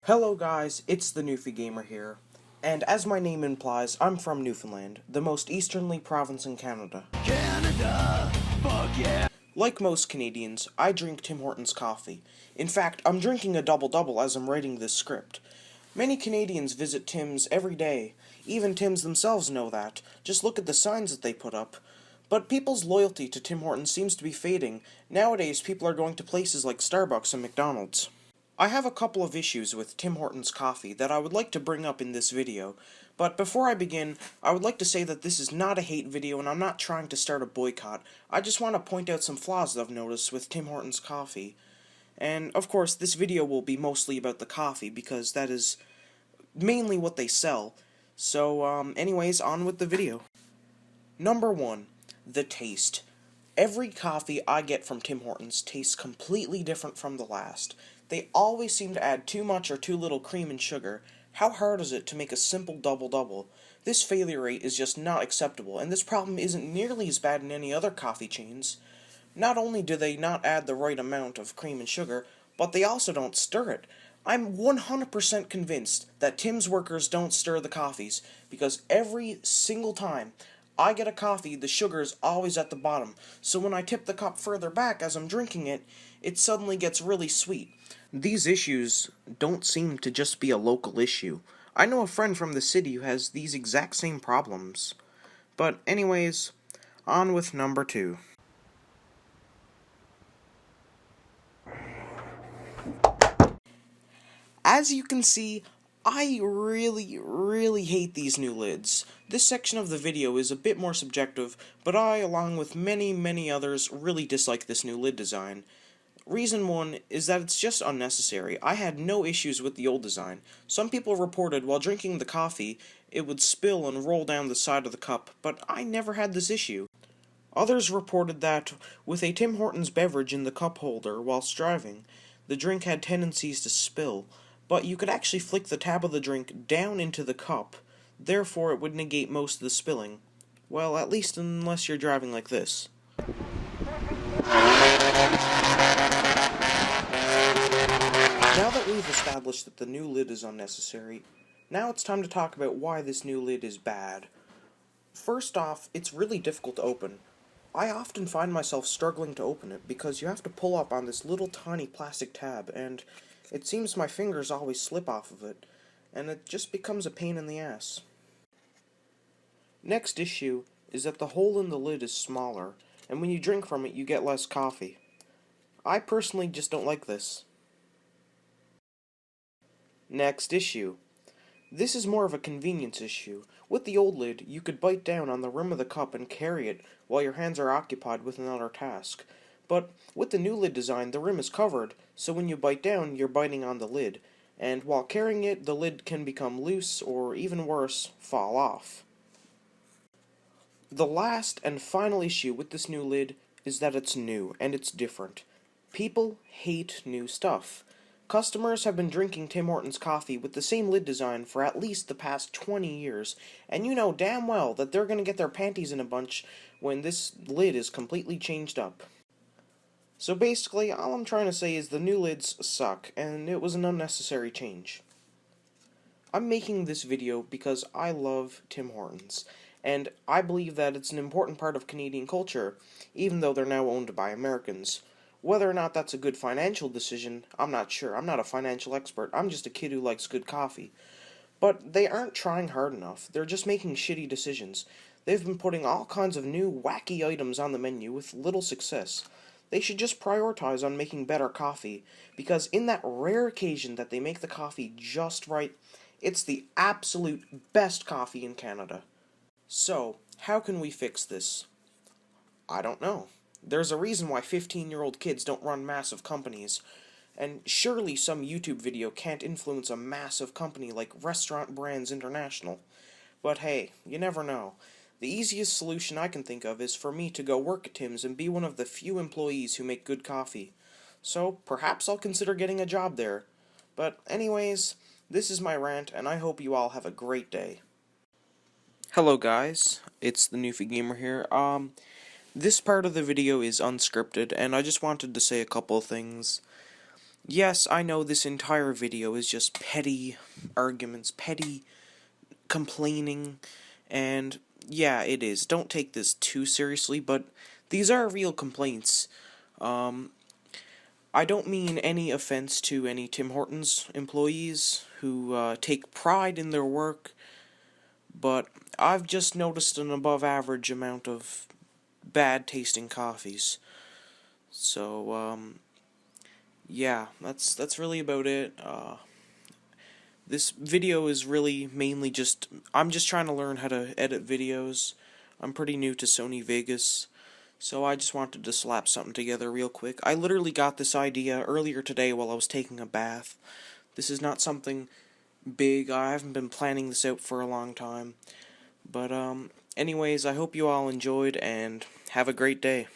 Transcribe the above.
Hello guys, it's the Newfie Gamer here, and as my name implies, I'm from Newfoundland, the most easternly province in Canada. Canada, fuck yeah! Like most Canadians, I drink Tim Hortons coffee. In fact, I'm drinking a double-double as I'm writing this script. Many Canadians visit Tim's every day. Even Tim's themselves know that. Just look at the signs that they put up. But people's loyalty to Tim Hortons seems to be fading. Nowadays, people are going to places like Starbucks and McDonald's. I have a couple of issues with Tim Hortons coffee that I would like to bring up in this video, but before I begin, I would like to say that this is not a hate video and I'm not trying to start a boycott. I just want to point out some flaws that I've noticed with Tim Hortons coffee. And, of course, this video will be mostly about the coffee, because that is mainly what they sell. So, anyways, on with the video. Number 1. The taste. Every coffee I get from Tim Hortons tastes completely different from the last. They always seem to add too much or too little cream and sugar. How hard is it to make a simple double-double? This failure rate is just not acceptable, and this problem isn't nearly as bad in any other coffee chains. Not only do they not add the right amount of cream and sugar, but they also don't stir it. I'm 100% convinced that Tim's workers don't stir the coffees, because every single time I get a coffee, the sugar is always at the bottom, so when I tip the cup further back as I'm drinking it, it suddenly gets really sweet. These issues don't seem to just be a local issue. I know a friend from the city who has these exact same problems. But anyways, on with number 2. As you can see, I really hate these new lids. This section of the video is a bit more subjective, but I, along with many others, really dislike this new lid design. Reason 1 is that it's just unnecessary. I had no issues with the old design. Some people reported while drinking the coffee, it would spill and roll down the side of the cup, but I never had this issue. Others reported that, with a Tim Hortons beverage in the cup holder whilst driving, the drink had tendencies to spill, but you could actually flick the tab of the drink down into the cup, therefore it would negate most of the spilling. Well, at least unless you're driving like this. Now that we've established that the new lid is unnecessary, now it's time to talk about why this new lid is bad. First off, it's really difficult to open. I often find myself struggling to open it because you have to pull up on this little tiny plastic tab, and it seems my fingers always slip off of it, and it just becomes a pain in the ass. Next issue is that the hole in the lid is smaller, and when you drink from it you get less coffee. I personally just don't like this. Next issue. This is more of a convenience issue. With the old lid, you could bite down on the rim of the cup and carry it while your hands are occupied with another task. But with the new lid design, the rim is covered, so when you bite down, you're biting on the lid, and while carrying it, the lid can become loose, or even worse, fall off. The last and final issue with this new lid is that it's new, and it's different. People hate new stuff. Customers have been drinking Tim Hortons coffee with the same lid design for at least the past 20 years, and you know damn well that they're going to get their panties in a bunch when this lid is completely changed up. So basically, all I'm trying to say is the new lids suck, and it was an unnecessary change. I'm making this video because I love Tim Hortons, and I believe that it's an important part of Canadian culture, even though they're now owned by Americans. Whether or not that's a good financial decision, I'm not sure. I'm not a financial expert. I'm just a kid who likes good coffee. But they aren't trying hard enough. They're just making shitty decisions. They've been putting all kinds of new, wacky items on the menu with little success. They should just prioritize on making better coffee, because in that rare occasion that they make the coffee just right, it's the absolute best coffee in Canada. So, how can we fix this? I don't know. There's a reason why 15-year-old kids don't run massive companies, and surely some YouTube video can't influence a massive company like Restaurant Brands International. But hey, you never know. The easiest solution I can think of is for me to go work at Tim's and be one of the few employees who make good coffee. So perhaps I'll consider getting a job there. But anyways, this is my rant, and I hope you all have a great day. Hello guys, it's the Newfie Gamer here. This part of the video is unscripted, and I just wanted to say a couple of things. Yes, I know this entire video is just petty arguments, petty complaining, and yeah, it is. Don't take this too seriously, but these are real complaints. Um, I don't mean any offense to any Tim Hortons employees who take pride in their work, but I've just noticed an above average amount of bad tasting coffees. So, yeah, that's really about it. This video is really mainly just, I'm just trying to learn how to edit videos. I'm pretty new to Sony Vegas, so I just wanted to slap something together real quick. I literally got this idea earlier today while I was taking a bath. This is not something big. I haven't been planning this out for a long time. But anyways, I hope you all enjoyed and have a great day.